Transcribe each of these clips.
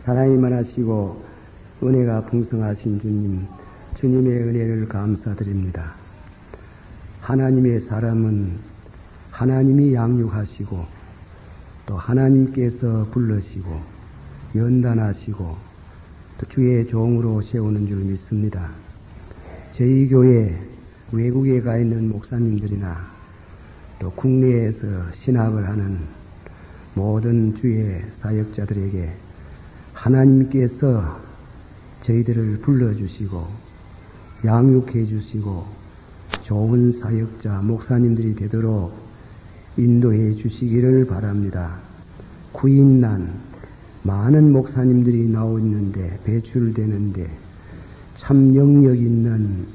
사랑이 많으시고 은혜가 풍성하신 주님, 주님의 은혜를 감사드립니다. 하나님의 사람은 하나님이 양육하시고 또 하나님께서 불러시고 연단하시고 또 주의 종으로 세우는 줄 믿습니다. 저희 교회 외국에 가 있는 목사님들이나 또 국내에서 신학을 하는 모든 주의 사역자들에게 하나님께서 저희들을 불러주시고 양육해 주시고 좋은 사역자, 목사님들이 되도록 인도해 주시기를 바랍니다. 구인난 많은 목사님들이 나오는데 배출되는데 참 영역 있는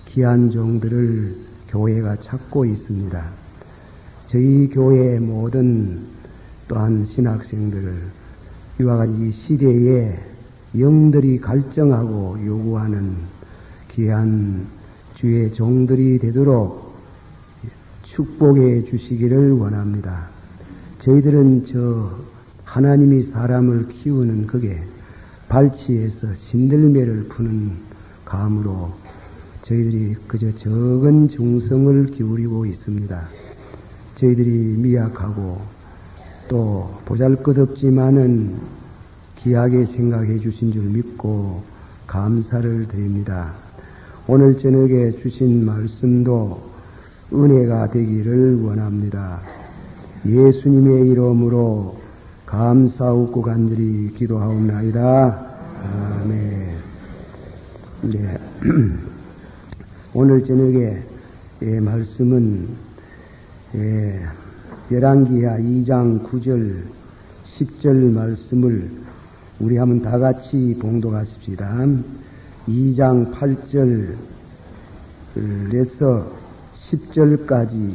귀한 종들을 교회가 찾고 있습니다. 저희 교회의 모든 또한 신학생들을 이와 같이 이 시대에 영들이 갈증하고 요구하는 귀한 주의 종들이 되도록 축복해 주시기를 원합니다. 저희들은 저 하나님이 사람을 키우는 극에 발치에서 신들매를 푸는 감으로 저희들이 그저 적은 중성을 기울이고 있습니다. 저희들이 미약하고 또 보잘것없지만은 귀하게 생각해 주신 줄 믿고 감사를 드립니다. 오늘 저녁에 주신 말씀도 은혜가 되기를 원합니다. 예수님의 이름으로 감사하고 간절히 기도하옵나이다. 아멘. 네. 오늘 저녁에 말씀은 열왕기하 2장 9절 10절 말씀을 우리 한번 다 같이 봉독하십시다. 2장 8절에서 10절까지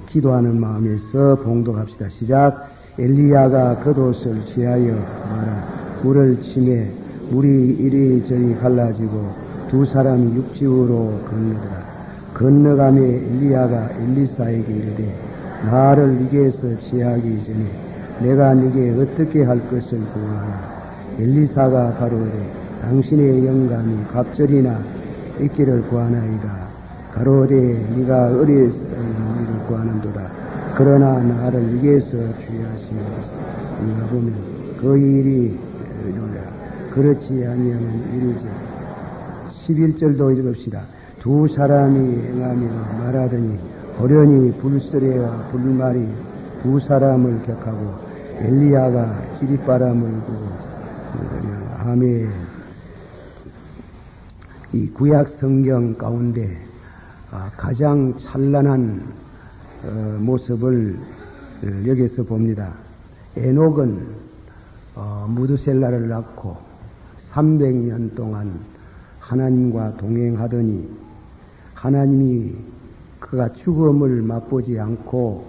기도하는 마음에서 봉독합시다. 시작. 엘리야가 겉옷을 취하여 말하 물을 치매 물이 이리저리 갈라지고 두 사람이 육지으로 건너더라. 건너가며 엘리야가 엘리사에게 이르되 나를 네게서 취하기 전에 내가 네게 어떻게 할 것을 구하나. 엘리사가 가로되 당신의 영감이 갑절이나 있기를 구하나이다. 가로되 네가 어리를 구하는도다. 그러나 나를 네게서 취하시는 것을 네가 보면 그 일이 이루라. 그렇지 아니하면 이루지. 11절도 읽읍시다. 두 사람이 행하며 말하더니 호련히 불수레와 불말이 두 사람을 격하고 엘리야가 기립바람을 부고 아멘. 이 구약 성경 가운데 가장 찬란한 모습을 여기서 봅니다. 에녹은 무드셀라를 낳고 300년 동안 하나님과 동행하더니 하나님이 그가 죽음을 맛보지 않고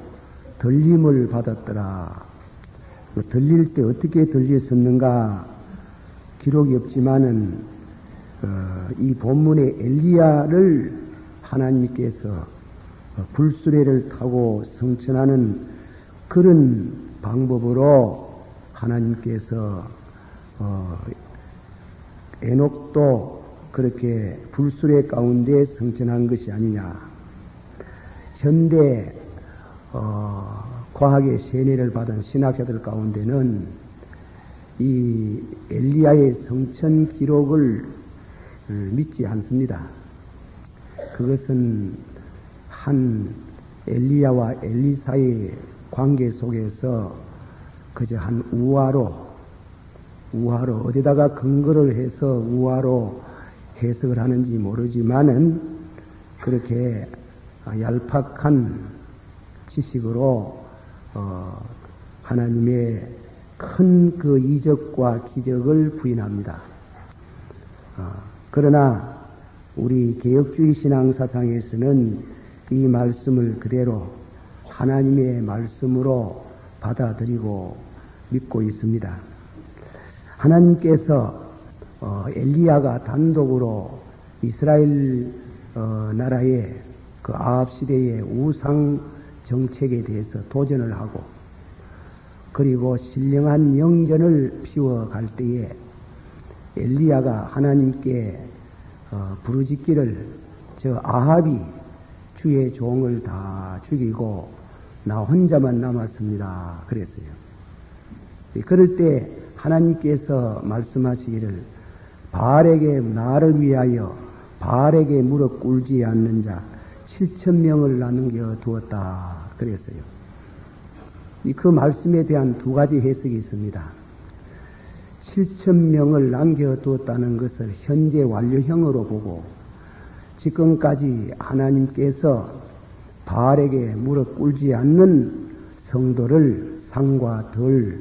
들림을 받았더라. 들릴 때 어떻게 들렸었는가 기록이 없지만은 이 본문의 엘리야를 하나님께서 불수레를 타고 성천하는 그런 방법으로 하나님께서 에녹도 그렇게 불수레 가운데 성천한 것이 아니냐. 현대 과학의 세뇌를 받은 신학자들 가운데는 이 엘리야의 성천 기록을 믿지 않습니다. 그것은 한 엘리야와 엘리사의 관계 속에서 그저 한 우화로 어디다가 근거를 해서 우화로 해석을 하는지 모르지만은 그렇게 얄팍한 지식으로 하나님의 큰 그 이적과 기적을 부인합니다. 그러나 우리 개혁주의 신앙 사상에서는 이 말씀을 그대로 하나님의 말씀으로 받아들이고 믿고 있습니다. 하나님께서 엘리야가 단독으로 이스라엘 나라의 그 아합 시대의 우상 정책에 대해서 도전을 하고 그리고 신령한 영전을 피워갈 때에 엘리야가 하나님께 부르짖기를 저 아합이 주의 종을 다 죽이고 나 혼자만 남았습니다. 그랬어요. 그럴 때 하나님께서 말씀하시기를 바알에게 나를 위하여 바알에게 무릎 꿇지 않는 자 7,000명을 남겨 두었다. 그랬어요. 그 말씀에 대한 두 가지 해석이 있습니다. 7,000명을 남겨두었다는 것을 현재 완료형으로 보고 지금까지 하나님께서 바알에게 무릎 꿇지 않는 성도를 상과 덜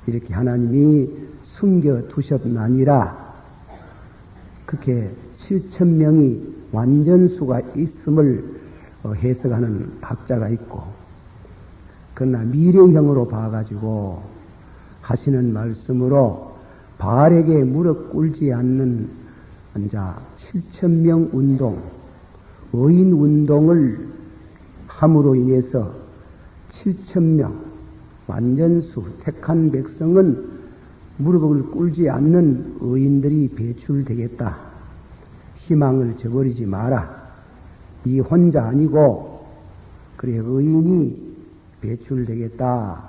이렇게 하나님이 숨겨두셨나니라. 그렇게 7,000명이 완전수가 있음을 해석하는 학자가 있고, 그러나 미래형으로 봐가지고 하시는 말씀으로 바알에게 무릎 꿇지 않는 자 7,000명 운동, 의인 운동을 함으로 인해서 7,000명 완전수 택한 백성은 무릎을 꿇지 않는 의인들이 배출되겠다. 희망을 저버리지 마라. 이 혼자 아니고 그래 의인이 배출되겠다.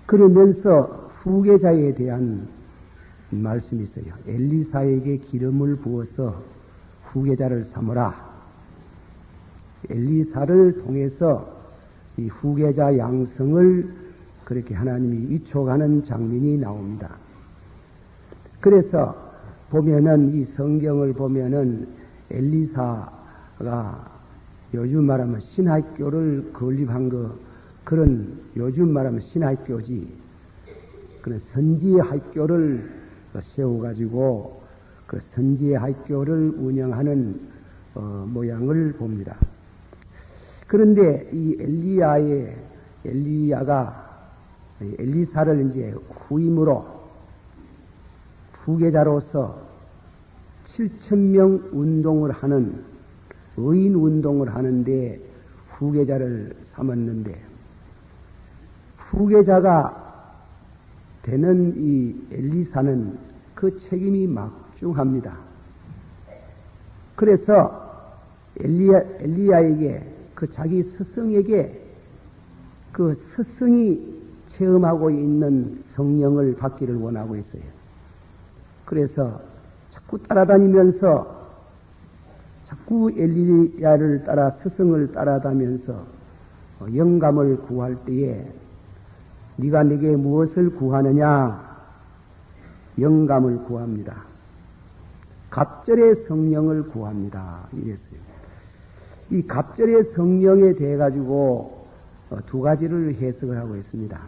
그러면서 후계자에 대한 말씀이 있어요. 엘리사에게 기름을 부어서 후계자를 삼으라. 엘리사를 통해서 이 후계자 양성을 그렇게 하나님이 위촉하는 장면이 나옵니다. 그래서 보면은 이 성경을 보면은 엘리사가 요즘 말하면 신학교를 건립한 그런 요즘 말하면 신학교지. 그런 선지의 학교를 세워가지고 그 선지의 학교를 운영하는 모양을 봅니다. 그런데 이 엘리야가 엘리사를 이제 후임으로 후계자로서 7,000명 운동을 하는 의인 운동을 하는데 후계자를 삼았는데 후계자가 되는 이 엘리사는 그 책임이 막중합니다. 그래서 엘리야에게 그 자기 스승에게 그 스승이 체험하고 있는 성령을 받기를 원하고 있어요. 그래서 자꾸 따라다니면서 자꾸 엘리야를 따라 스승을 따라다니면서 영감을 구할 때에 네가 내게 무엇을 구하느냐? 영감을 구합니다. 갑절의 성령을 구합니다. 이랬어요. 이 갑절의 성령에 대해 가지고 두 가지를 해석을 하고 있습니다.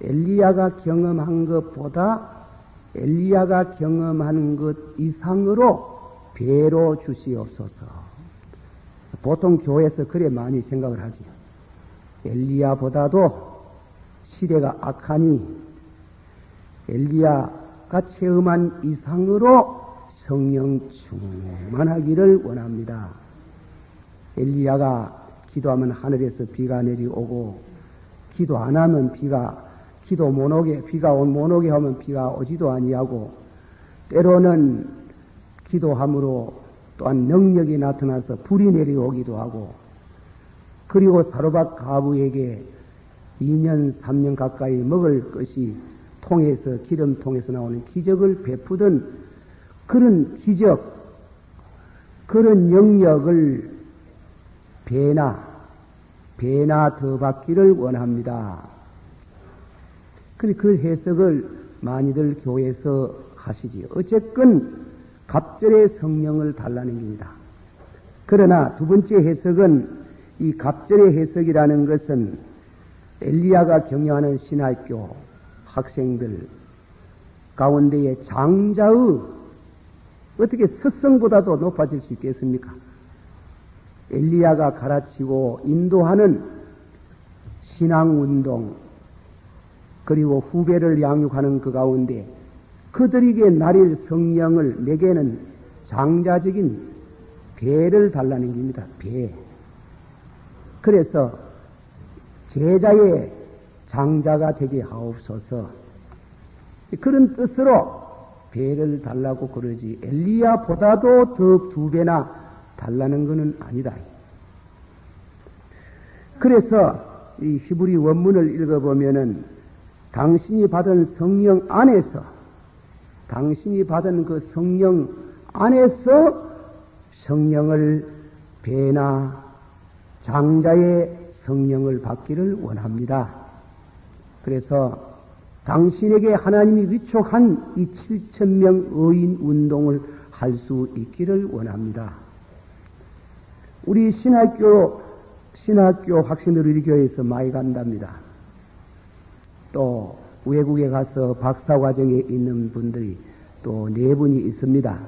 엘리야가 경험한 것보다 엘리야가 경험한 것 이상으로 배로 주시옵소서. 보통 교회에서 그래 많이 생각을 하지. 엘리야보다도 시대가 악하니 엘리야가 체험한 이상으로 성령 충만하기를 원합니다. 엘리야가 기도하면 하늘에서 비가 내려오고 기도 안 하면 비가 못 오게 하면 비가 오지도 아니하고 때로는 기도함으로 또한 능력이 나타나서 불이 내려오기도 하고 그리고 사로잡 가부에게 2년 3년 가까이 먹을 것이 기름통에서 나오는 기적을 베푸던 그런 기적, 그런 영역을 배나 더 받기를 원합니다. 그 해석을 많이들 교회에서 하시지요. 어쨌건 갑절의 성령을 달라는 겁니다. 그러나 두 번째 해석은 이 갑절의 해석이라는 것은 엘리야가 경영하는 신학교 학생들 가운데에 장자의 어떻게 스승보다도 높아질 수 있겠습니까? 엘리야가 가르치고 인도하는 신앙운동 그리고 후배를 양육하는 그 가운데 그들에게 나릴 성령을 내게는 장자적인 배를 달라는 겁니다. 배. 그래서 제자의 장자가 되게 하옵소서. 그런 뜻으로 배를 달라고 그러지 엘리야보다도 더 2배나 달라는 것은 아니다. 그래서 이 히브리 원문을 읽어보면은 당신이 받은 성령 안에서, 당신이 받은 그 성령 안에서 성령을 배나 장자의 성령을 받기를 원합니다. 그래서 당신에게 하나님이 위촉한 이 7,000명 의인 운동을 할 수 있기를 원합니다. 우리 신학교 학생들 우리 교회에서 많이 간답니다. 또 외국에 가서 박사과정에 있는 분들이 또 4분이 있습니다.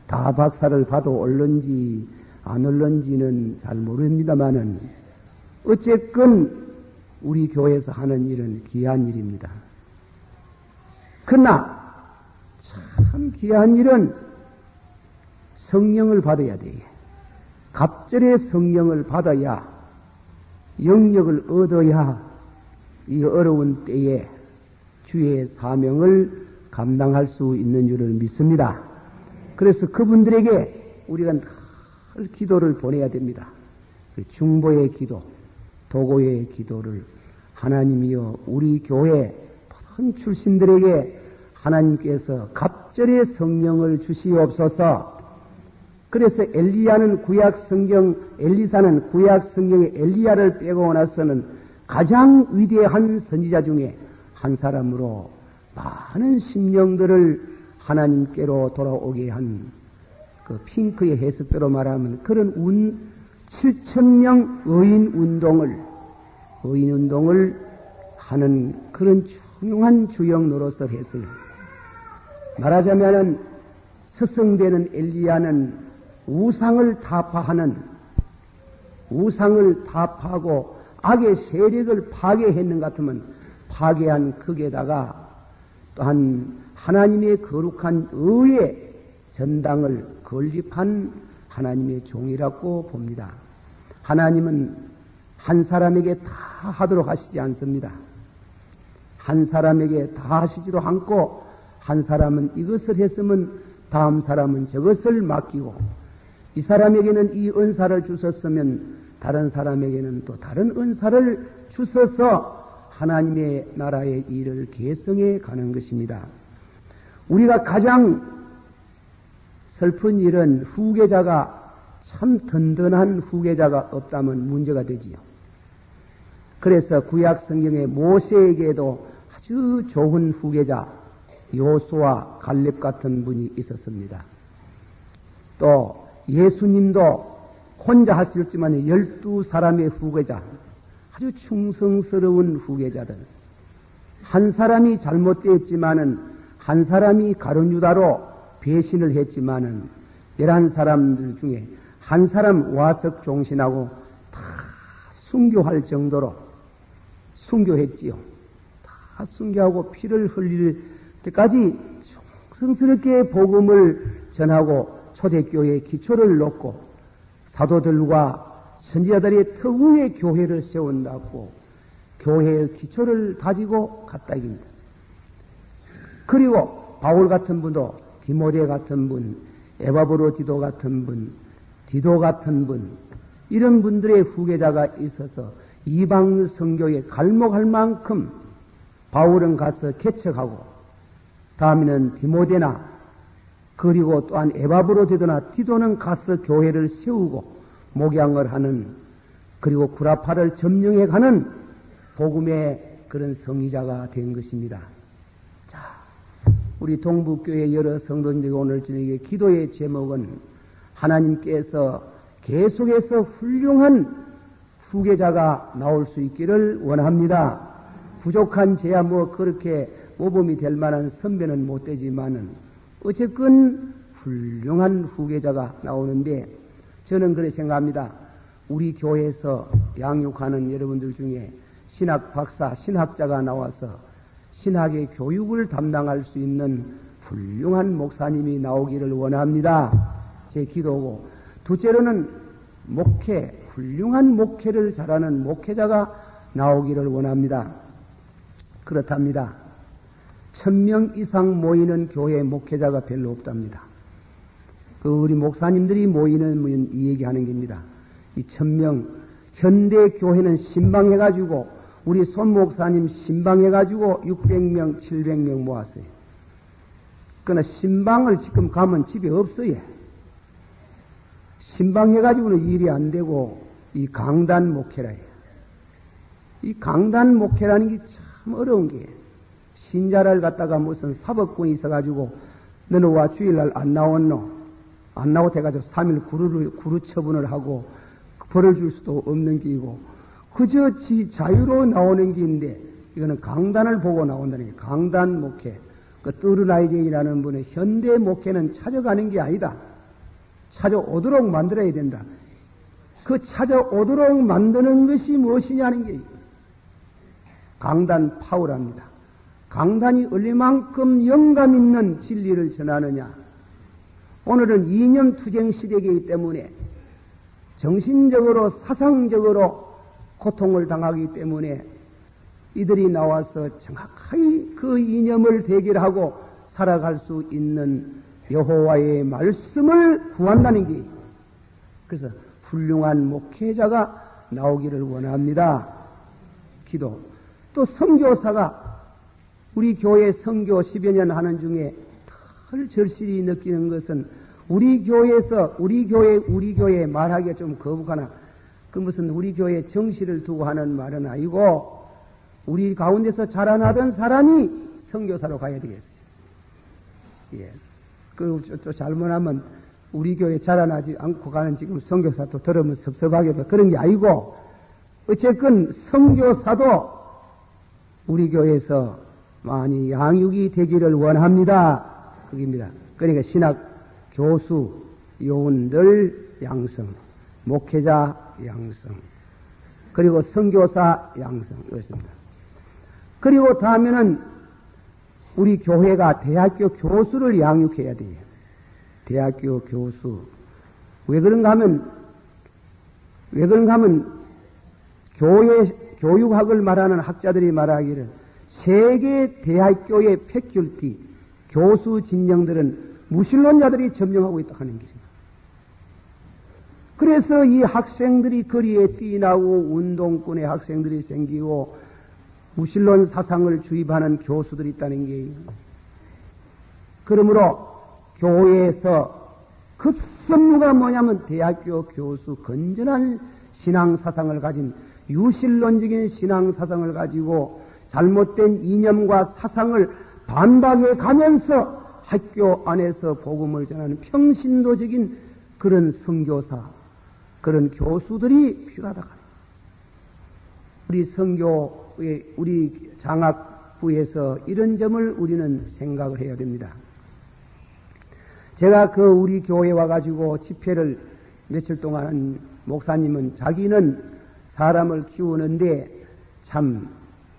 다 박사를 봐도 올는지 안 올는지는 잘 모릅니다만은 어쨌건 우리 교회에서 하는 일은 귀한 일입니다. 그러나 참 귀한 일은 성령을 받아야 돼. 갑절의 성령을 받아야 영역을 얻어야 이 어려운 때에 주의 사명을 감당할 수 있는 줄을 믿습니다. 그래서 그분들에게 우리가 늘 기도를 보내야 됩니다. 중보의 기도, 도고의 기도를 하나님이여 우리 교회 모든 출신들에게 하나님께서 갑절의 성령을 주시옵소서. 그래서 엘리사는 구약 성경의 엘리야를 빼고 나서는 가장 위대한 선지자 중에 한 사람으로 많은 심령들을 하나님께로 돌아오게 한 그 핑크의 해석대로 말하면 그런 7,000명 의인 운동을 하는 그런 중요한 주역 노릇을 했어요. 말하자면은 스승되는 엘리야는 우상을 타파하고 악의 세력을 파괴했는 것 같으면 파괴한 극에다가 또한 하나님의 거룩한 의의 전당을 건립한 하나님의 종이라고 봅니다. 하나님은 한 사람에게 다 하도록 하시지 않습니다. 한 사람에게 다 하시지도 않고 한 사람은 이것을 했으면 다음 사람은 저것을 맡기고 이 사람에게는 이 은사를 주셨으면 다른 사람에게는 또 다른 은사를 주셔서 하나님의 나라의 일을 개성해 가는 것입니다. 우리가 가장 슬픈 일은 후계자가 참 든든한 후계자가 없다면 문제가 되지요. 그래서 구약 성경에 모세에게도 아주 좋은 후계자 요수아 갈렙 같은 분이 있었습니다. 또 예수님도 혼자 하셨지만 12사람의 후계자, 아주 충성스러운 후계자들. 한 사람이 잘못되었지만은 한 사람이 가룟 유다로 배신을 했지만은 11사람들 중에 한 사람 와석 종신하고 다 순교할 정도로 순교했지요. 다 순교하고 피를 흘릴 때까지 충성스럽게 복음을 전하고 초대교회의 기초를 놓고 사도들과 선지자들의 특유의 교회를 세운다고 교회의 기초를 다지고 갔다 이깁니다. 그리고 바울 같은 분도 디모데 같은 분, 에바브로 디도 같은 분, 디도 같은 분, 이런 분들의 후계자가 있어서 이방 선교에 갈목할 만큼 바울은 가서 개척하고 다음에는 디모데나 그리고 또한 에바브로 디도나 디도는 가서 교회를 세우고 목양을 하는 그리고 구라파를 점령해 가는 복음의 그런 성의자가 된 것입니다. 자, 우리 동북교회 여러 성도님들이 오늘 저녁에 기도의 제목은 하나님께서 계속해서 훌륭한 후계자가 나올 수 있기를 원합니다. 부족한 제야 뭐 그렇게 모범이 될 만한 선배는 못 되지만은 어쨌건 훌륭한 후계자가 나오는데 저는 그렇게 생각합니다. 우리 교회에서 양육하는 여러분들 중에 신학 박사, 신학자가 나와서 신학의 교육을 담당할 수 있는 훌륭한 목사님이 나오기를 원합니다. 제 기도고, 둘째로는 목회, 훌륭한 목회를 잘하는 목회자가 나오기를 원합니다. 그렇답니다. 1000명 이상 모이는 교회 목회자가 별로 없답니다. 우리 목사님들이 모이는 이 얘기하는 겁니다. 이 1000명, 현대 교회는 신방해가지고, 우리 손 목사님 신방해가지고 600명, 700명 모았어요. 그러나 신방을 지금 가면 집에 없어요. 신방해가지고는 일이 안 되고, 이 강단 목회라 해요. 이 강단 목회라는 게 참 어려운 게, 신자를 갖다가 무슨 사법권이 있어가지고, 너는 와 주일날 안 나왔노? 안 나오고 돼가지고 3일 구루 처분을 하고, 벌을 줄 수도 없는 게이고, 그저 자유로 나오는 게인데, 이거는 강단을 보고 나온다는 게 강단 목회. 그 뚜르나이젠이라는 분의 현대 목회는 찾아가는 게 아니다. 찾아오도록 만들어야 된다. 그 찾아오도록 만드는 것이 무엇이냐는 게 강단 파워랍니다. 강단이 얼마만큼 영감 있는 진리를 전하느냐. 오늘은 이념 투쟁 시대이기 때문에 정신적으로 사상적으로 고통을 당하기 때문에 이들이 나와서 정확하게 그 이념을 대결하고 살아갈 수 있는 여호와의 말씀을 구한다는 게, 그래서 훌륭한 목회자가 나오기를 원합니다. 기도. 또 선교사가 우리 교회 선교 10여 년 하는 중에 덜 절실히 느끼는 것은 우리 교회 말하기가 좀 거북하나, 그 무슨 우리 교회 정시를 두고 하는 말은 아니고, 우리 가운데서 자라나던 사람이 선교사로 가야 되겠어요. 예. 또 잘못하면 우리 교회 자라나지 않고 가는 지금 선교사도 들으면 섭섭하게 그런 게 아니고, 어쨌건 선교사도 우리 교회에서 많이 양육이 되기를 원합니다. 그겁니다. 그러니까 신학 교수, 요원들 양성, 목회자 양성, 그리고 선교사 양성, 그렇습니다. 그리고 다음에는 우리 교회가 대학교 교수를 양육해야 돼요. 대학교 교수. 왜 그런가 하면 교육학을 말하는 학자들이 말하기를 세계 대학교의 패큐리티, 교수 진영들은 무신론자들이 점령하고 있다 하는 것입니다. 그래서 이 학생들이 거리에 뛰나오고 운동권의 학생들이 생기고 무신론 사상을 주입하는 교수들이 있다는 게, 그러므로 교회에서 급선무가 뭐냐면 대학교 교수, 건전한 신앙 사상을 가진 유실론적인 신앙 사상을 가지고 잘못된 이념과 사상을 반박해 가면서 학교 안에서 복음을 전하는 평신도적인 그런 선교사, 그런 교수들이 필요하다. 우리 선교의 우리 장학부에서 이런 점을 우리는 생각을 해야 됩니다. 제가 우리 교회에 와가지고 집회를 며칠 동안 한 목사님은 자기는 사람을 키우는데 참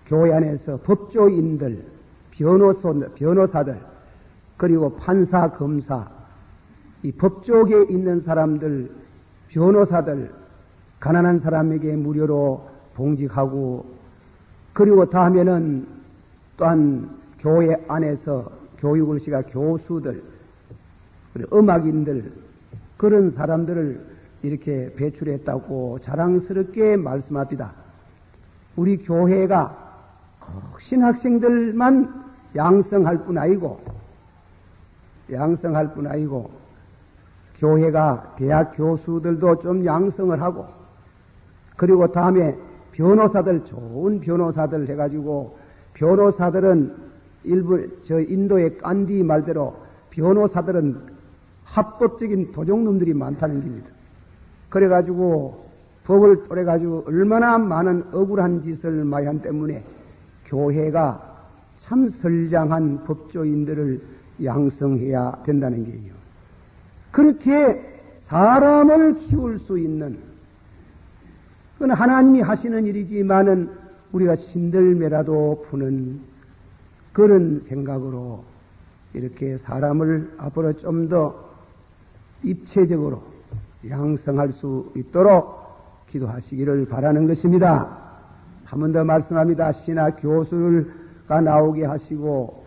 교회 안에서 법조인들, 변호사들, 그리고 판사, 검사, 이 법조계에 있는 사람들, 변호사들, 가난한 사람에게 무료로 봉직하고, 그리고 다음에는 또한 교회 안에서 교육을 시간 교수들, 그리고 음악인들, 그런 사람들을 이렇게 배출했다고 자랑스럽게 말씀합니다. 우리 교회가 꼭 신학생들만 양성할 뿐 아니고, 교회가 대학 교수들도 좀 양성을 하고, 그리고 다음에 변호사들, 좋은 변호사들 해가지고, 변호사들은 인도의 깐디 말대로 변호사들은 합법적인 도적놈들이 많다는 겁니다. 그래가지고 법을 또래가지고 얼마나 많은 억울한 짓을 많이 한 때문에 교회가 참 선량한 법조인들을 양성해야 된다는 게요. 그렇게 사람을 키울 수 있는, 그건 하나님이 하시는 일이지만은 우리가 신들매라도 푸는 그런 생각으로 이렇게 사람을 앞으로 좀 더 입체적으로 양성할 수 있도록 기도하시기를 바라는 것입니다. 한 번 더 말씀합니다. 신학 교수가 나오게 하시고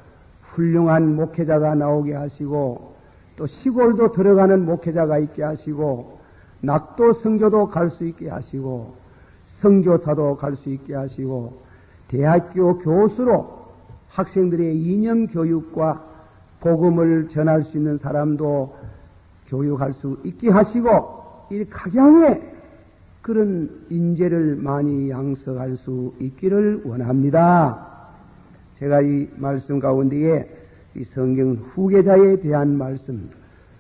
훌륭한 목회자가 나오게 하시고 또 시골도 들어가는 목회자가 있게 하시고 낙도 선교도 갈 수 있게 하시고 선교사도 갈 수 있게 하시고 대학교 교수로 학생들의 이념 교육과 복음을 전할 수 있는 사람도 교육할 수 있게 하시고 이 각양의 그런 인재를 많이 양성할 수 있기를 원합니다. 제가 이 말씀 가운데에 이 성경 후계자에 대한 말씀,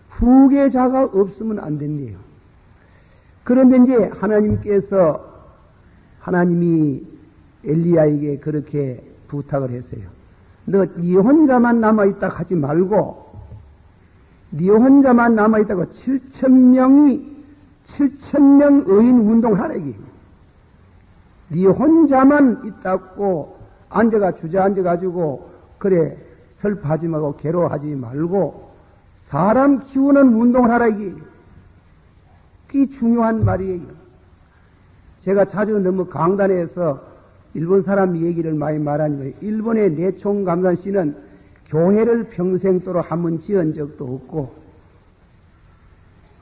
후계자가 없으면 안 된대요. 그런데 이제 하나님이 엘리야에게 그렇게 부탁을 했어요. 너 네 혼자만 남아있다 하지 말고, 네 혼자만 남아있다고 7,000명 의인 운동을 하라, 이게. 네 혼자만 있다고 주저앉아가지고, 그래, 슬퍼하지 말고, 괴로워하지 말고, 사람 키우는 운동을 하라, 이게. 그게 중요한 말이에요. 제가 자주 너무 강단에서 일본 사람 얘기를 많이 말하는 거예요. 일본의 내총감산 씨는 교회를 평생도록 한 번 지은 적도 없고,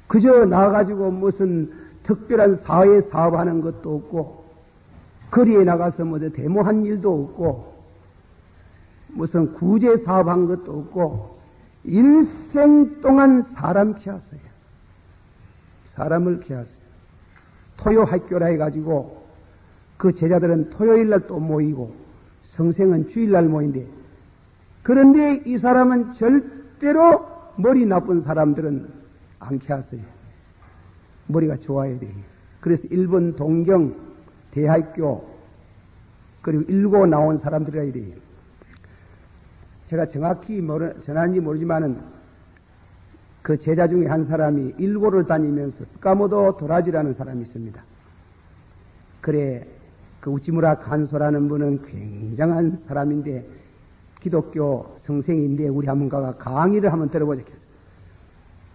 그저 나가가지고 무슨 특별한 사회 사업하는 것도 없고, 거리에 나가서 뭐 데모한 일도 없고, 무슨 구제 사업한 것도 없고, 일생 동안 사람 키웠어요. 사람을 키웠어요. 토요 학교라 해가지고, 그 제자들은 토요일날 또 모이고 성생은 주일날 모인데, 그런데 이 사람은 절대로 머리 나쁜 사람들은 안 키웠어요. 머리가 좋아야 돼요. 그래서 일본 동경 대학교 그리고 일고 나온 사람들이어야 돼요. 제가 정확히 전하는지 모르지만은 그 제자 중에 한 사람이 일고를 다니면서 스카모도 도라지라는 사람이 있습니다. 그래, 그 우찌무라 간소라는 분은 굉장한 사람인데, 기독교 성생인데, 우리 한번 가가 강의를 한번 들어보자 했어요.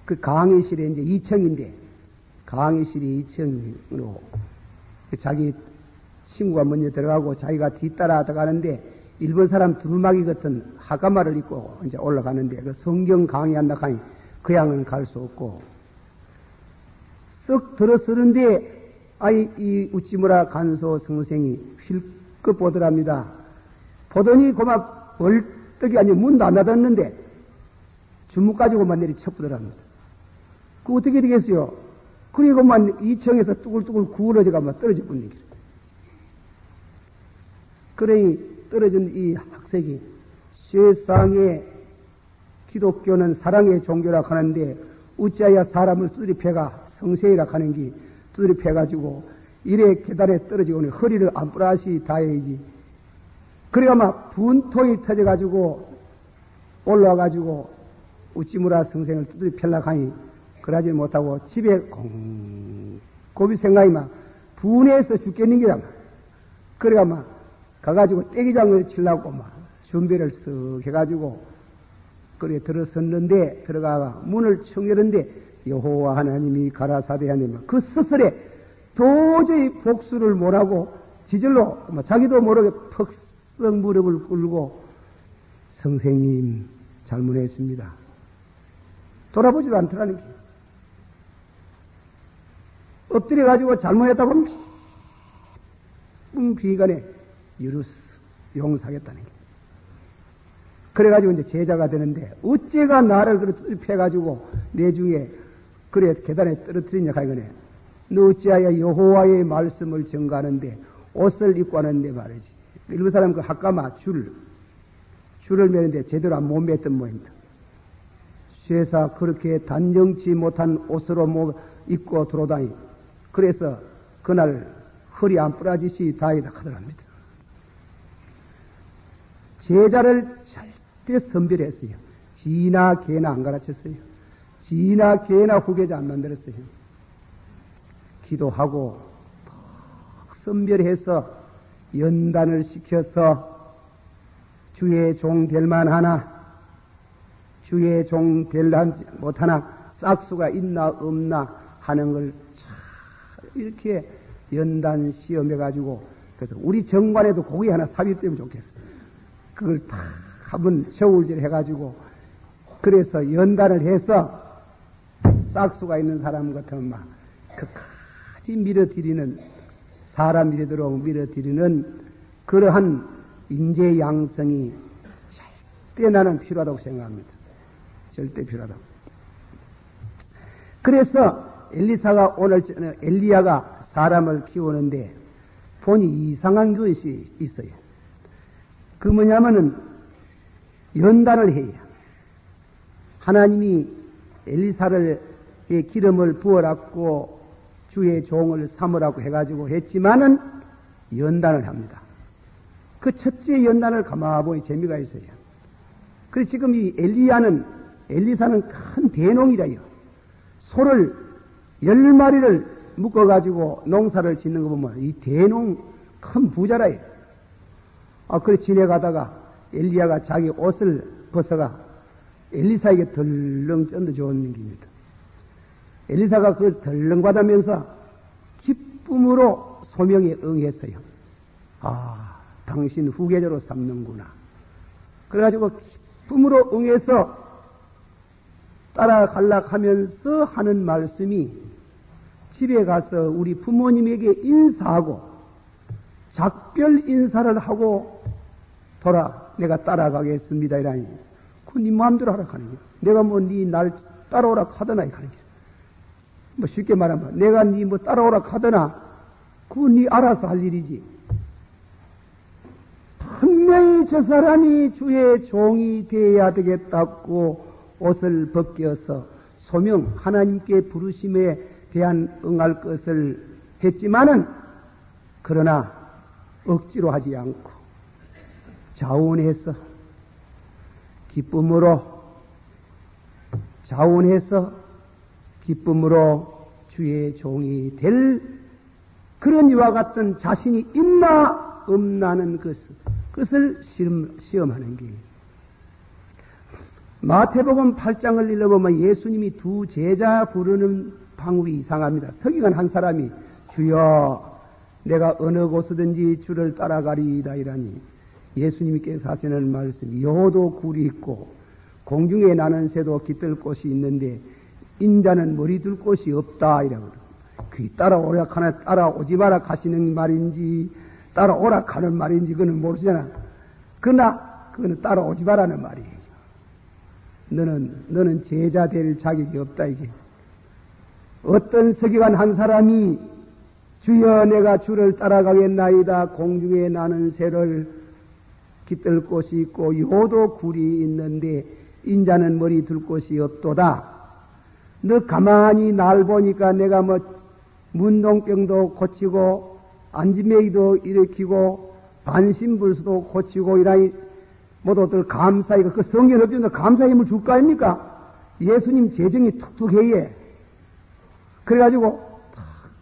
그 강의실에 이제 2층인데, 강의실이 2층으로, 자기 친구가 먼저 들어가고 자기가 뒤따라 들어가는데, 일본 사람 두루마기 같은 하가마를 입고 이제 올라가는데, 그 성경 강의한다 하니, 그 양은 갈 수 없고, 쓱 들어서는데, 이 우찌무라 간소 선생이 휠끗 보더랍니다. 보더니 고막 벌떡이 아니고 문도 안 닫았는데 주먹 가지고만 내리 쳤보더랍니다. 그 어떻게 되겠어요? 그리고만 2층에서 뚜글뚜글 구부러져가면 떨어져 버리는 길. 그러니 떨어진 이 학생이 세상에 기독교는 사랑의 종교라 하는데 어찌하여 사람을 두드리 패가 성세이라 하는 게 두드리 패가지고 이래 계단에 떨어지고 허리를 안 뿌라시 다해야지. 그래가 막 분통이 터져가지고 올라와가지고 우찌무라 선생을 두드리 펴려고 하니 그러지 못하고 집에 고비 생각이 막 분해해서 죽겠는 게라. 그래가 막 가가지고 떼기장을 치려고 막 준비를 쓱 해가지고 그래 들어섰는데 들어가가 문을 청 열었는데 여호와 하나님이 가라사대 하나님 그 스스로 도저히 복수를 못하고 지절로 자기도 모르게 퍽썩 무릎을 꿇고 선생님 잘못했습니다. 돌아보지도 않더라는 게. 엎드려가지고 잘못했다고 비간에 유루스 용서하겠다는 게. 그래가지고 이제 제자가 되는데 어째가 나를 그렇게 패가지고 내중에 그래 계단에 떨어뜨리냐 하거네. 너 어찌하여 여호와의 말씀을 전가하는데 옷을 입고 하는데 말이지. 일본 사람 그 학가마 줄을 매는데 제대로 못 맸던 모양입니다. 쇠사 그렇게 단정치 못한 옷으로 입고 들어다니. 그래서 그날 허리 안 부러지시 다이다 하더랍니다. 제자를 절대 선별했어요. 지나 개나 안 가르쳤어요. 지나 개나 후계자 안 만들었어요. 기도하고 선별해서 연단을 시켜서 주의 종 될 만하나 주의 종 될 못하나 싹수가 있나 없나 하는 걸 참 이렇게 연단 시험해가지고 그래서 우리 정관에도 고기 하나 삽입되면 좋겠어. 그걸 다 한번 저울질 해가지고, 그래서 연단을 해서 싹수가 있는 사람 같으면 막 끝까지 밀어드리는, 사람 밀어도록 밀어드리는 그러한 인재 양성이 절대 나는 필요하다고 생각합니다. 절대 필요하다고. 그래서 엘리야가 사람을 키우는데 보니 이상한 것이 있어요. 그 뭐냐면은 연단을 해야 하나님이 엘리사를 기름을 부어놨고 주의 종을 삼으라고 해가지고 했지만은 연단을 합니다. 그 첫째 연단을 가만히 재미가 있어요. 그래서 지금 이 엘리사는 큰 대농이라요. 소를 10마리를 묶어가지고 농사를 짓는 거 보면 이 대농 큰 부자라요. 그래 지내가다가 엘리야가 자기 옷을 벗어가 엘리사에게 덜렁 쩐다주는 겁니다. 엘리사가 그걸 덜렁 받으면서 기쁨으로 소명에 응했어요. 당신 후계자로 삼는구나. 그래가지고 기쁨으로 응해서 따라갈락 하면서 하는 말씀이 집에 가서 우리 부모님에게 인사하고 작별 인사를 하고 내가 따라가겠습니다. 이라니. 그건 네 마음대로 하라 하는 거야. 내가 뭐 네 날 따라오라 하더나 하는 거야. 뭐 쉽게 말하면 내가 네 뭐 따라오라 하더나 그건 네 알아서 할 일이지. 분명히 저 사람이 주의 종이 되어야 되겠다고 옷을 벗겨서 소명 하나님께 부르심에 대한 응할 것을 했지만은 그러나 억지로 하지 않고 자원해서 기쁨으로 주의 종이 될 그런 이와 같은 자신이 있나 없나는 그것을 시험하는 게. 마태복음 8장을 읽어보면 예수님이 두 제자 부르는 방법이 이상합니다. 서기관 한 사람이 주여 내가 어느 곳이든지 주를 따라가리이다 이라니 예수님께서 하시는 말씀 여도 굴이 있고 공중에 나는 새도 깃들 곳이 있는데 인자는 머리 둘 곳이 없다 이라거든. 그 따라오라 하나 따라오지 마라 하시는 말인지 따라오라 하는 말인지 그는 모르잖아. 그러나 그거는 따라오지 마라는 말이에요. 너는 제자 될 자격이 없다 이게. 어떤 서기관 한 사람이 주여 내가 주를 따라가겠나이다. 공중에 나는 새를 깃들 곳이 있고 요도 굴이 있는데 인자는 머리 둘 곳이 없도다. 너 가만히 날 보니까 내가 뭐 문동병도 고치고 안진매기도 일으키고 반신불수도 고치고 이라니 모두들 감사히 그 성경 없이는 감사의 힘을 줄 거 아닙니까? 예수님 재정이 툭툭해예. 그래가지고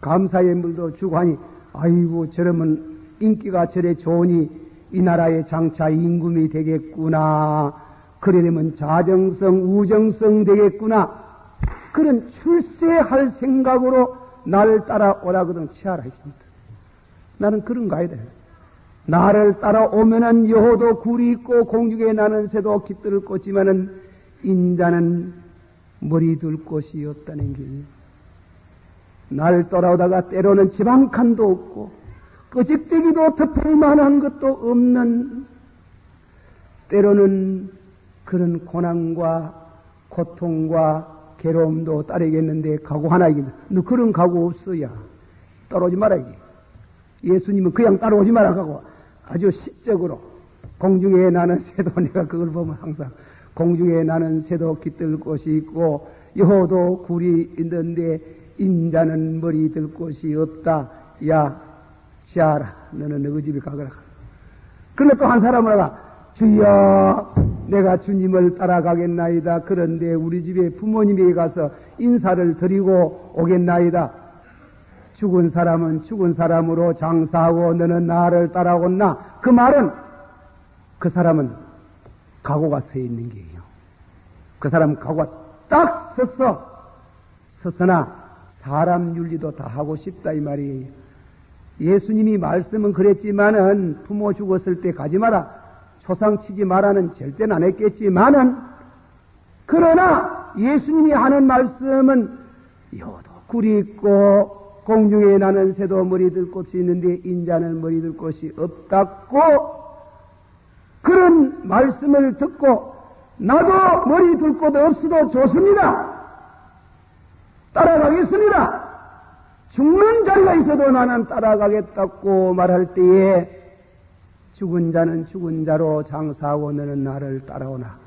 감사의 물도 주고 하니 아이고 저러면 인기가 저래 좋으니 이 나라의 장차 임금이 되겠구나. 그러려면 자정성 우정성 되겠구나. 그런 출세할 생각으로 나를 따라오라거든 치하라 했습니다. 나는 그런 거 아니다. 나를 따라오면은 여호도 굴이 있고 공중에 나는 새도 깃들을 꽂지만은 인자는 머리 둘 곳이 없다는 게. 나를 따라오다가 때로는 집 한 칸도 없고 끄집대기도 덮을 만한 것도 없는 때로는 그런 고난과 고통과 괴로움도 따르겠는데 각오 하나 이긴다. 너 그런 각오 없어야 따라오지 마라 이게. 예수님은 그냥 따라오지 마라 하고 아주 시적으로 공중에 나는 새도 내가 그걸 보면 항상 공중에 나는 새도 깃들 곳이 있고 여호도 굴이 있는데 인자는 머리 들 곳이 없다. 야 시아라 너는 너희 집에 가거라. 그런데 또 한 사람은 와가 주여 내가 주님을 따라가겠나이다. 그런데 우리 집에 부모님에게 가서 인사를 드리고 오겠나이다. 죽은 사람은 죽은 사람으로 장사하고 너는 나를 따라오겠나. 그 말은 그 사람은 각오가 서 있는 게요. 그 사람은 각오가 딱 섰으나 사람 윤리도 다 하고 싶다 이 말이에요. 예수님이 말씀은 그랬지만은 부모 죽었을 때 가지 마라, 초상 치지 마라는 절대는 안 했겠지만은, 그러나 예수님이 하는 말씀은 여도 굴이 있고 공중에 나는 새도 머리 들 곳이 있는데 인자는 머리 들 곳이 없다고, 그런 말씀을 듣고 나도 머리 둘 곳 없어도 좋습니다. 따라가겠습니다. 죽는 자리가 있어도 나는 따라가겠다고 말할 때에 죽은 자는 죽은 자로 장사하고 너는 나를 따라오나.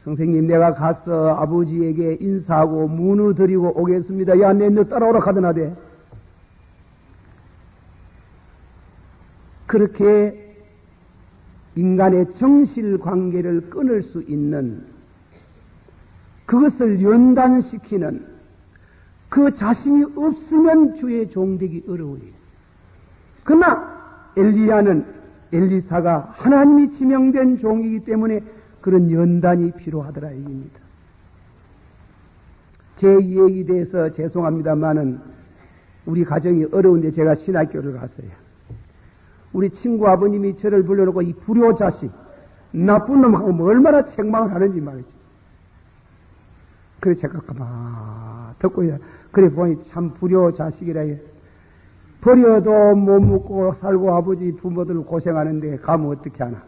선생님, 내가 가서 아버지에게 인사하고 문을 드리고 오겠습니다. 야, 너 따라오라 하더나대. 그렇게 인간의 정실 관계를 끊을 수 있는, 그것을 연단시키는, 그 자신이 없으면 주의 종되기 어려워요. 그러나 엘리사가 하나님이 지명된 종이기 때문에 그런 연단이 필요하더라 얘기입니다. 제 얘기에 대해서 죄송합니다만은 우리 가정이 어려운데 제가 신학교를 갔어요. 우리 친구 아버님이 저를 불러놓고 이 불효 자식, 나쁜 놈하고 뭐 얼마나 책망을 하는지 말이죠. 그래 제가 가만 듣고 그래 보니 참 불효 자식이라 해. 버려도 못 먹고 살고 아버지 부모들 고생하는데 가면 어떻게 하나.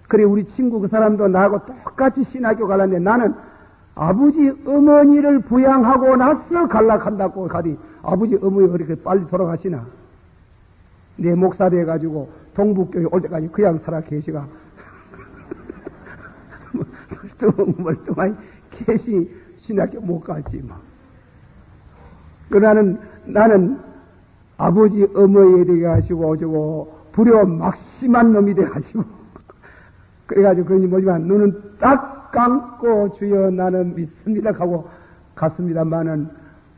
그래 우리 친구 그 사람도 나하고 똑같이 신학교 가려는데 나는 아버지 어머니를 부양하고 나서 갈락한다고 가디 아버지 어머니 그렇게 빨리 돌아가시나. 내 목사 돼가지고 동북교회 올 때까지 그냥 살아 계시가. 멀뚱멀뚱하니 계시 신학교 못 갔지 뭐. 나는 아버지 어머니에 대해 가지고 저거 불효 막심한 놈이 돼 가지고 그래가지고 그러니 뭐지만 눈은 딱 감고 주여 나는 믿습니다 하고 갔습니다만은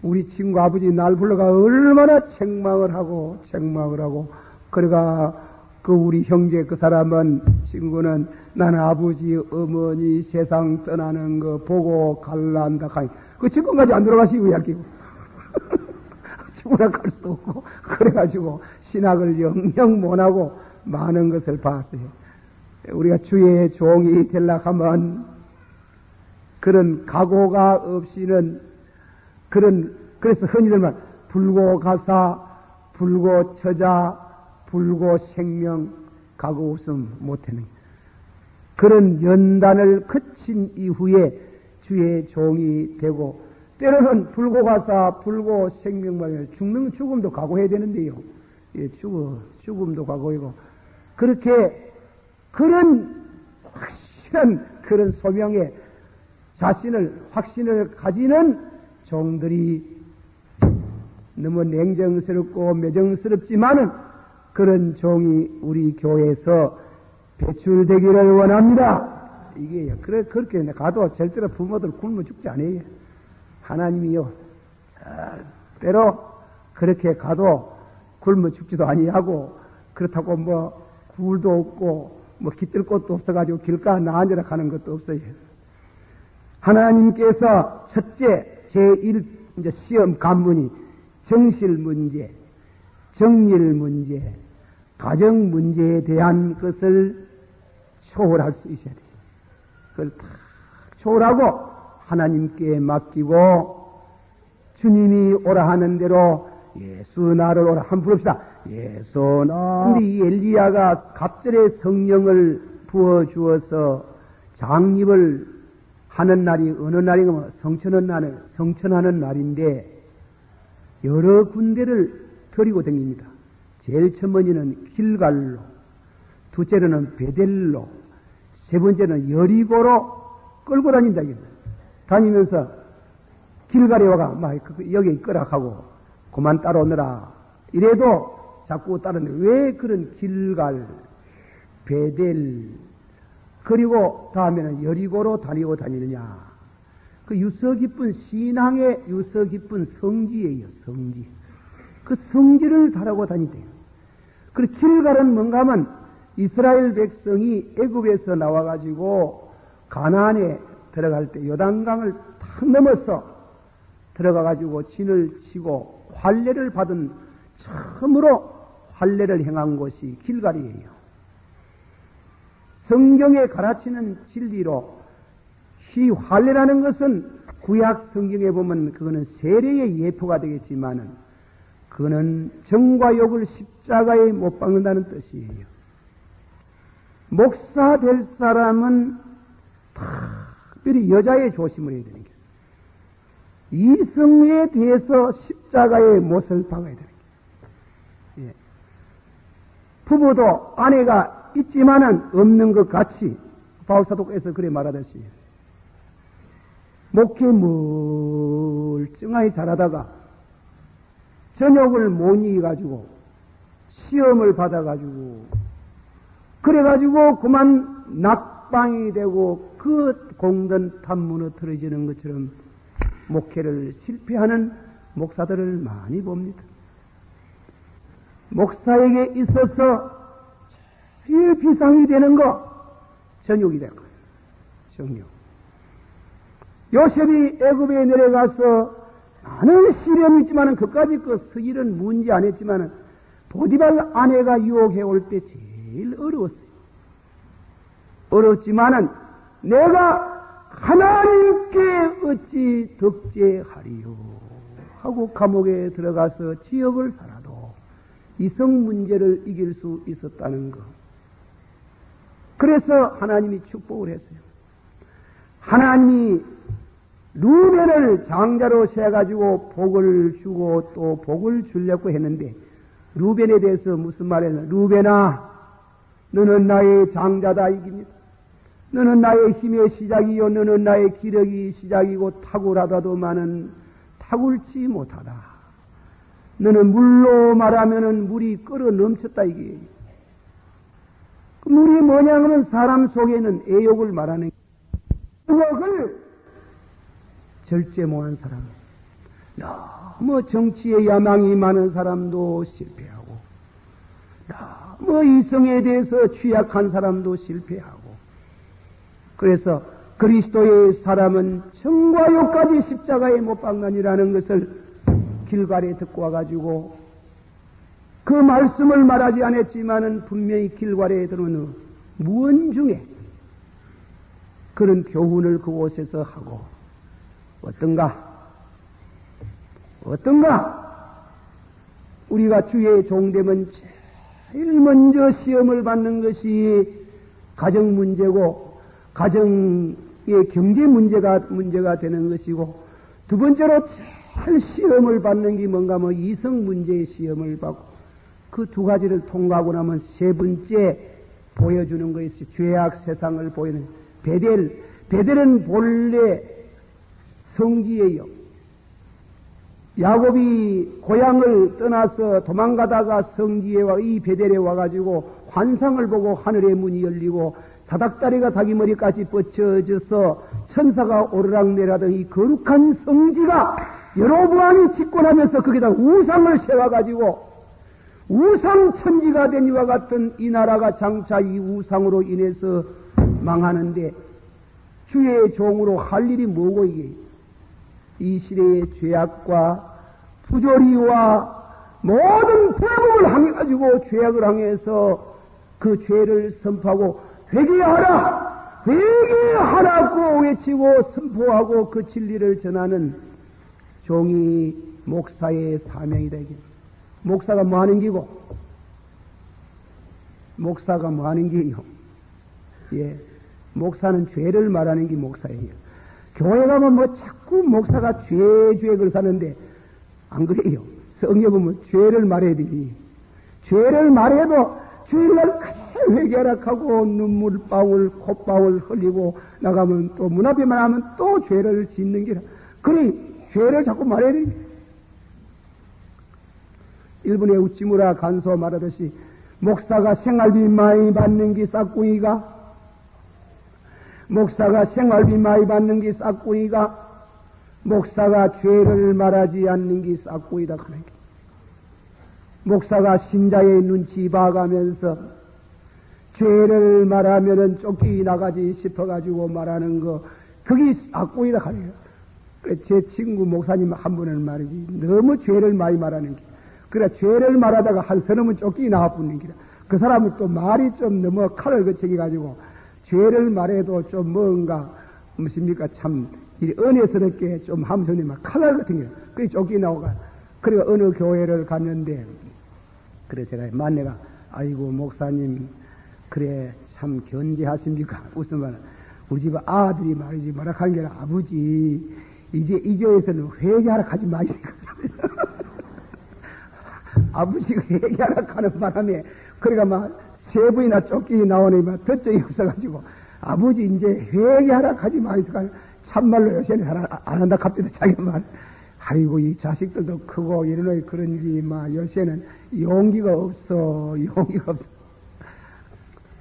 우리 친구 아버지 날 불러가 얼마나 책망을 하고 그래가 그 우리 형제 그 사람은 친구는 나는 아버지 어머니 세상 떠나는 거 보고 갈란다 하니 그 지금까지 안 돌아가시고 이야기고 죽으라 갈 수도 없고 그래가지고 신학을 영영 못하고 많은 것을 봤어요. 우리가 주의 종이 되려고 하면 그런 각오가 없이는 그래서 흔히들 말 불고 가사 불고 처자 불고 생명 각오 없음 못하는 그런 연단을 거친 이후에 주의 종이 되고 때로는 불고 가사 불고 생명 말이야 죽음도 각오해야 되는데요. 예, 죽음도 각오이고 그렇게 그런 확실한 그런 소명에 확신을 가지는 종들이 너무 냉정스럽고 매정스럽지만은 그런 종이 우리 교회에서 배출되기를 원합니다. 이게 그렇게 가도 절대로 부모들 굶어 죽지 않아요. 하나님이요 절대로 그렇게 가도 굶어 죽지도 아니하고 그렇다고 뭐 굴도 없고 뭐 깃들 곳도 없어가지고 길가 나앉으라 가는 것도 없어요. 하나님께서 첫째 제1 이제 시험 관문이 정실 문제, 정일 문제, 가정 문제에 대한 것을 초월할 수 있어야 돼요. 그걸 다 초월하고 하나님께 맡기고 주님이 오라 하는 대로 예수 나를 오라 한번 부릅시다. 예수 나. 근데 이 엘리야가 갑절에 성령을 부어주어서 장립을 하는 날이 어느 날인가 성천하는 날인데 여러 군데를 데리고 다닙니다. 제일 첫 번째는 길갈로, 둘째로는 베델로, 세 번째는 여리고로 끌고 다닌다. 다니면서 길갈에 와가 막 여기 있거라 하고 그만 따라오느라 이래도 자꾸 따르는데 왜 그런 길갈, 베델 그리고 다음에는 여리고로 다니느냐. 그 유서 깊은 신앙의 유서 깊은 성지예요. 성지. 그 성지를 다루고 다니대요. 그리고 길갈은 뭔가 하면 이스라엘 백성이 애굽에서 나와가지고 가나안에 들어갈 때 요단강을 탁 넘어서 들어가가지고 진을 치고 환례를 받은 처음으로 환례를 행한 곳이 길가리예요. 성경에 가르치는 진리로 이 환례라는 것은 구약 성경에 보면 그거는 세례의 예표가 되겠지만은 그거는 정과 욕을 십자가에 못 박는다는 뜻이에요. 목사 될 사람은 특별히 여자의 조심을 해야 되는 게 이성에 대해서 십자가의 못을 박아야 되는 게 예. 부부도 아내가 있지만은 없는 것 같이 바울사도에서 그래 말하듯이 목회 멀쩡하게 잘하다가 전역을 못 이겨가지고 시험을 받아가지고 그래가지고 그만 낙방이 되고 그 공든 탑 무너뜨려지는 것처럼 목회를 실패하는 목사들을 많이 봅니다. 목사에게 있어서 제일 비상이 되는 거 전욕이 될 거예요. 정욕. 요셉이 애굽에 내려가서 많은 시련이 있지만은 그까지 그 스일은 문제 안 했지만은 보디발 아내가 유혹해 올 때 제일 어려웠어요. 어렵지만은 내가 하나님께 어찌 덕죄하리요 하고 감옥에 들어가서 지역을 살아도 이성 문제를 이길 수 있었다는 것. 그래서 하나님이 축복을 했어요. 하나님이 루벤을 장자로 세가지고 복을 주고 또 복을 주려고 했는데 루벤에 대해서 무슨 말이냐면 루벤아 너는 나의 장자다 이깁니다. 너는 나의 힘의 시작이요 너는 나의 기력이 시작이고 탁월하다도만은 탁월치 못하다. 너는 물로 말하면은 물이 끓어 넘쳤다 이게. 물이 뭐냐면 사람 속에는 애욕을 말하는 애욕을 절제 못한 사람, 너무 정치에 야망이 많은 사람도 실패하고, 너무 이성에 대해서 취약한 사람도 실패하고, 그래서 그리스도의 사람은 정과 욕까지 십자가에 못 박는이라는 것을 길갈에 듣고 와가지고 그 말씀을 말하지 않았지만은 분명히 길갈에 들어오는 무언 중에 그런 교훈을 그곳에서 하고 어떤가? 우리가 주의 종되면 제일 먼저 시험을 받는 것이 가정 문제고, 가정의 경제 문제가 되는 것이고, 두 번째로 제일 시험을 받는 게 뭔가 하면 이성 문제의 시험을 받고, 그 두 가지를 통과하고 나면 세 번째 보여주는 것이 죄악 세상을 보이는 베델. 베델은 본래 성지예요. 야곱이 고향을 떠나서 도망가다가 성지에 와, 이 베델에 와가지고 환상을 보고 하늘의 문이 열리고 사닥다리가 자기 머리까지 뻗쳐져서 천사가 오르락내리하던 이 거룩한 성지가 여로보암이 집권하면서 거기다 우상을 세워가지고 우상천지가 된 이와 같은 이 나라가 장차 이 우상으로 인해서 망하는데 주의 종으로 할 일이 뭐고 이게 이 시대의 죄악과 부조리와 모든 대목을 향해가지고 죄악을 향해서 그 죄를 선포하고 회개하라! 회개하라고 외치고 선포하고 그 진리를 전하는 종이 목사의 사명이 되게. 목사가 뭐 하는 기고? 목사가 뭐 하는 기요? 예. 목사는 죄를 말하는 게 목사예요. 교회 가면 뭐 자꾸 목사가 죄 그걸 사는데 안 그래요. 성경 보면 죄를 말해야 되지. 죄를 말해도 주일날 가장 회개하라고 눈물방울 콧방울 흘리고 나가면 또 문 앞에만 하면 또 죄를 짓는 게라. 그래 죄를 자꾸 말해야 돼. 일본의 우찌무라 간소 말하듯이 목사가 생활비 많이 받는 게 싹꿍이가, 목사가 생활비 많이 받는 게 싹꿍이가, 목사가 죄를 말하지 않는 게 싹꿍이다 하는 게. 목사가 신자의 눈치 봐가면서 죄를 말하면은 쫓겨나가지 싶어가지고 말하는 거, 그게 싹꿍이다 하는 게. 제 친구 목사님 한 분은 말이지, 너무 죄를 많이 말하는 게. 그래, 죄를 말하다가 한 서너문 쫓기 나와뿐는 기라. 그 사람은 또 말이 좀 너무 칼을 거치기가지고, 죄를 말해도 좀 뭔가, 무엇입니까? 참, 은혜스럽게 좀 함성이 막 칼을 같은 게, 그게 쫓기 나오가. 그래, 어느 교회를 갔는데, 그래, 제가 만내가, 아이고, 목사님, 그래, 참 견제하십니까? 무슨 말, 우리 집 아들이 말이지, 뭐라 하는 게 아니라, 아버지, 이제 이 교회에서는 회개하라 하지 마시니까. 아버지가 회개하라 하는 바람에, 그래가 막, 세 번이나 쫓기 나오니 막, 덧적이 없어가지고, 아버지, 이제 회개하라 하지 마시니까, 참말로 요새는 안 한다 갑자기 자기 말. 아이고, 이 자식들도 크고, 이러니 그런지, 막, 요새는 용기가 없어.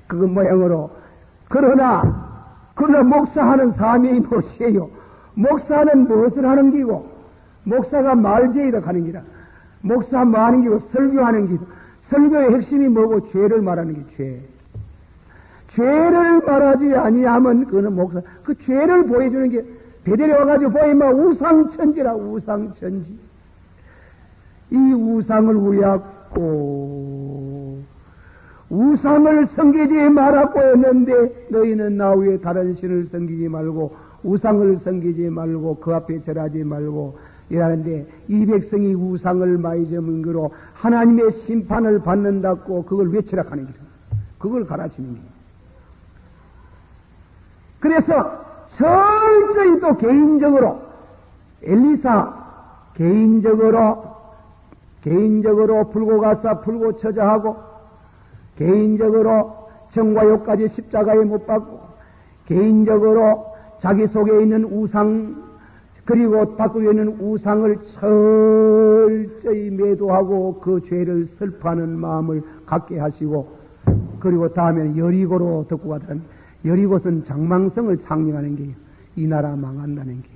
그건 모양으로. 그러나 목사하는 사명이 무엇이에요? 목사는 무엇을 하는 기고, 목사가 말제의를 하는 기라. 목사 뭐 하는 기고, 설교하는 기고, 설교의 핵심이 뭐고, 죄를 말하는 게 죄. 죄를 말하지 아니하면, 그는 목사, 그 죄를 보여주는 게, 배들이 와가지고 보이면 우상천지라, 우상천지. 이 우상을 우약고, 우상을 섬기지 말라고 했는데, 너희는 나 위에 다른 신을 섬기지 말고, 우상을 섬기지 말고, 그 앞에 절하지 말고, 이라는데, 이 백성이 우상을 많이 저문 거로 하나님의 심판을 받는다고 그걸 외치라 하는 거죠. 그걸 가르치는 거예요. 그래서, 철저히 또 개인적으로, 엘리사, 개인적으로 풀고 가서 풀고 처자하고, 개인적으로 정과욕까지 십자가에 못 박고, 개인적으로 자기 속에 있는 우상, 그리고 바꾸고 있는 우상을 철저히 매도하고 그 죄를 슬퍼하는 마음을 갖게 하시고, 그리고 다음에는 여리고로 듣고 가더니, 여리고는 장망성을 상징하는 게, 이 나라 망한다는 게,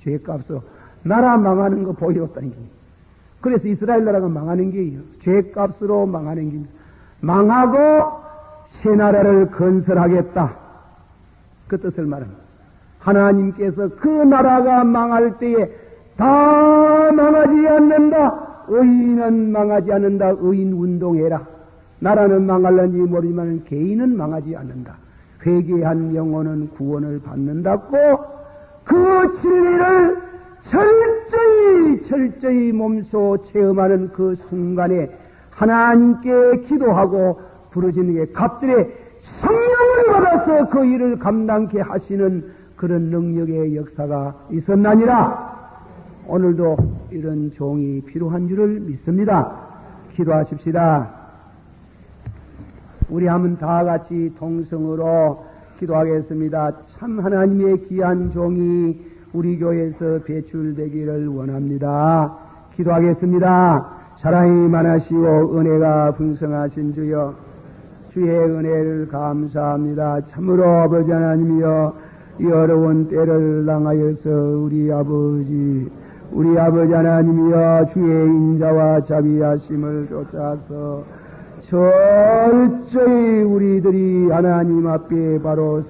죄값으로 나라 망하는 거 보여줬다는 게. 그래서 이스라엘 나라가 망하는 게요, 죄값으로 망하는 게. 망하고 새 나라를 건설하겠다, 그 뜻을 말합니다. 하나님께서 그 나라가 망할 때에 다 망하지 않는다. 의인은 망하지 않는다. 의인 운동해라. 나라는 망할는지 모르지만 개인은 망하지 않는다. 회개한 영혼은 구원을 받는다고, 그 진리를 철저히 몸소 체험하는 그 순간에 하나님께 기도하고 부르짖는 게 갑절에 성령을 받아서 그 일을 감당케 하시는 그런 능력의 역사가 있었나니라. 오늘도 이런 종이 필요한 줄을 믿습니다. 기도하십시다. 우리 한번 다 같이 통성으로 기도하겠습니다. 참 하나님의 귀한 종이 우리 교회에서 배출되기를 원합니다. 기도하겠습니다. 사랑이 많으시고 은혜가 풍성하신 주여, 주의 은혜를 감사합니다. 참으로 아버지 하나님이여, 이 어려운 때를 당하여서 우리 아버지 하나님이여, 주의 인자와 자비하심을 쫓아서 철저히 우리들이 하나님 앞에 바로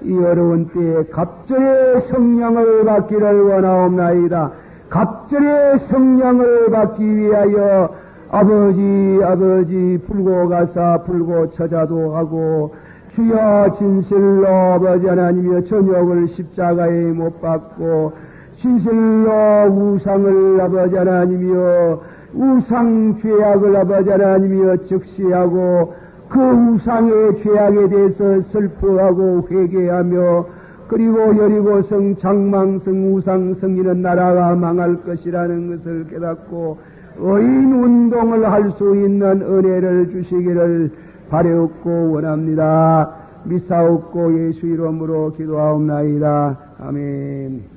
이 어려운 때에 갑절의 성령을 받기를 원하옵나이다. 갑절의 성령을 받기 위하여 아버지 풀고 가사 풀고 처자도 하고, 주여 진실로 아버지 하나님이여 저녁을 십자가에 못 박고, 진실로 우상을 아버지 하나님이여 우상 죄악을 아버지 하나님이여 적시하고, 그 우상의 죄악에 대해서 슬퍼하고 회개하며, 그리고 여리고성 장망성 우상 성기는 나라가 망할 것이라는 것을 깨닫고 의인 운동을 할 수 있는 은혜를 주시기를 바라옵고 원합니다. 미사옵고 예수 이름으로 기도하옵나이다. 아멘.